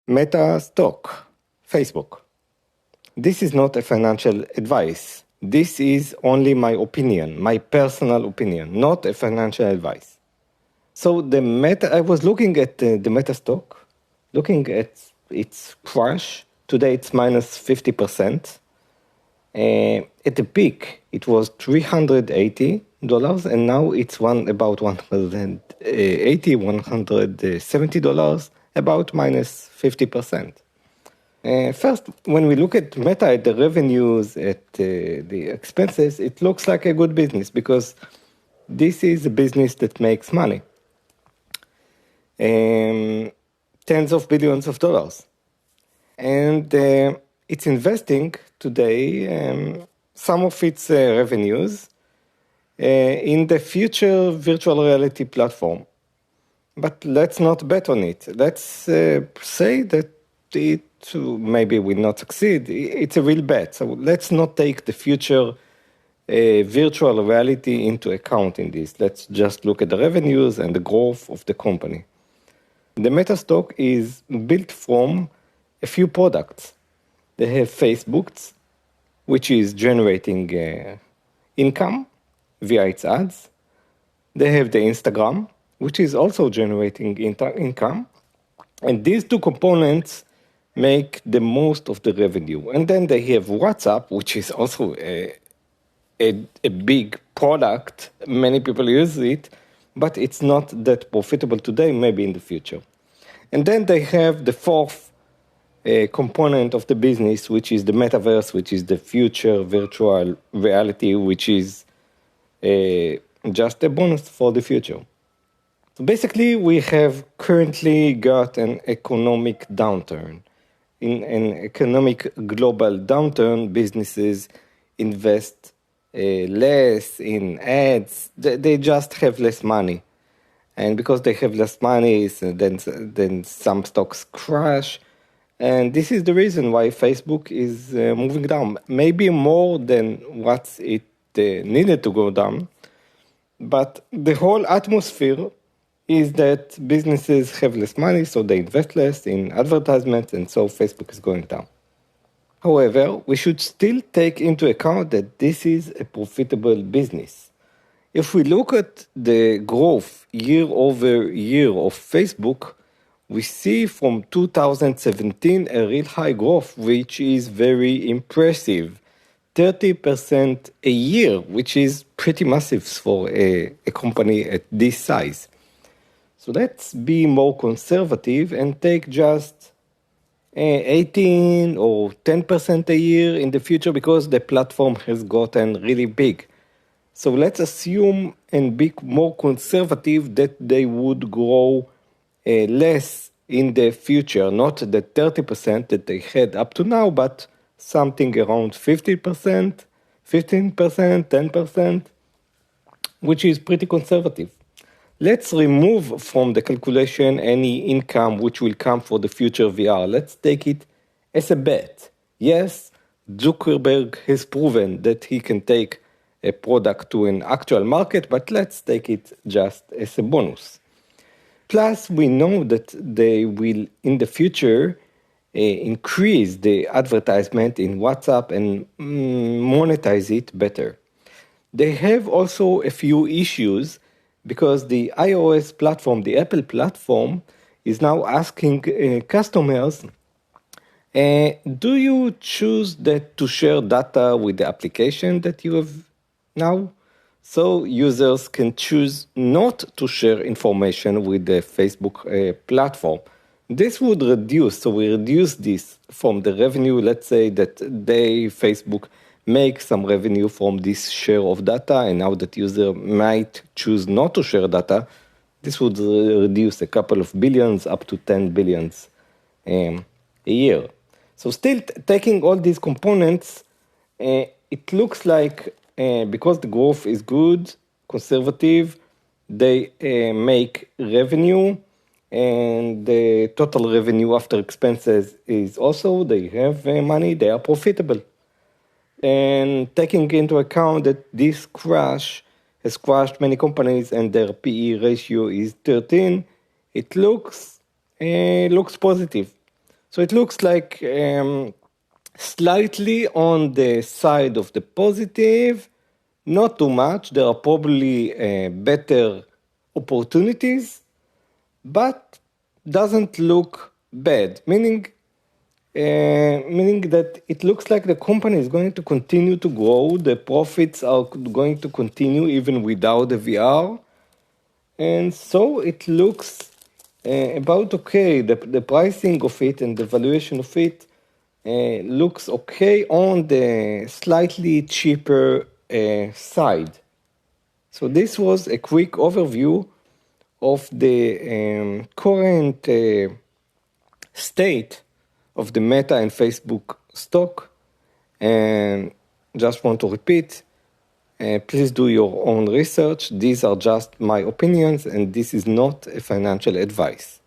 Meta stock, Facebook. This is not a financial advice. This is only my opinion, my personal opinion, not a financial advice. So I was looking at the Meta stock, looking at its crash. Today it's minus 50%. At the peak, it was $380, and now it's about $180, $170, about minus 50%. First, when we look at Meta, at the revenues, at the expenses, it looks like a good business because this is a business that makes money. Tens of billions of dollars. And it's investing today some of its revenues in the future virtual reality platform. But let's not bet on it. Let's say that it maybe will not succeed. It's a real bet. So let's not take the future virtual reality into account in this. Let's just look at the revenues and the growth of the company. The Meta stock is built from a few products. They have Facebook, which is generating income via its ads. They have the Instagram, which is also generating income. And these two components make the most of the revenue. And then they have WhatsApp, which is also a big product. Many people use it, but it's not that profitable today, maybe in the future. And then they have the fourth component of the business, which is the metaverse, which is the future virtual reality, which is just a bonus for the future. So basically, we have currently got an economic downturn. In an economic global downturn, businesses invest less in ads. They just have less money. And because they have less money, then some stocks crash. And this is the reason why Facebook is moving down. Maybe more than what it needed to go down. But the whole atmosphere is that businesses have less money, so they invest less in advertisements, and so Facebook is going down. However, we should still take into account that this is a profitable business. If we look at the growth year over year of Facebook, we see from 2017 a real high growth, which is very impressive. 30% a year, which is pretty massive for a company at this size. So let's be more conservative and take just 18 or 10% a year in the future because the platform has gotten really big. So let's assume and be more conservative that they would grow less in the future, not the 30% that they had up to now, but something around 50%, 15%, 10%, which is pretty conservative. Let's remove from the calculation any income which will come for the future VR. Let's take it as a bet. Yes, Zuckerberg has proven that he can take a product to an actual market, but let's take it just as a bonus. Plus, we know that they will, in the future, increase the advertisement in WhatsApp and monetize it better. They have also a few issues because the iOS platform, the Apple platform, is now asking customers, do you choose that to share data with the application that you have now? So users can choose not to share information with the Facebook platform. This would reduce, so we reduce this from the revenue. Let's say that Facebook, make some revenue from this share of data, and now that user might choose not to share data, this would reduce a couple of billions up to 10 billions a year. So still taking all these components, it looks like because the growth is good, conservative, they make revenue, and the total revenue after expenses is also, they have money, they are profitable. And taking into account that this crash has crashed many companies and their PE ratio is 13, it looks positive. So it looks like slightly on the side of the positive, not too much. There are probably better opportunities, but doesn't look bad, meaning that it looks like the company is going to continue to grow, the profits are going to continue even without the VR, and so it looks about okay. The pricing of it and the valuation of it looks okay on the slightly cheaper side. So this was a quick overview of the current state of the Meta and Facebook stock. And just want to repeat, please do your own research. These are just my opinions, and this is not a financial advice.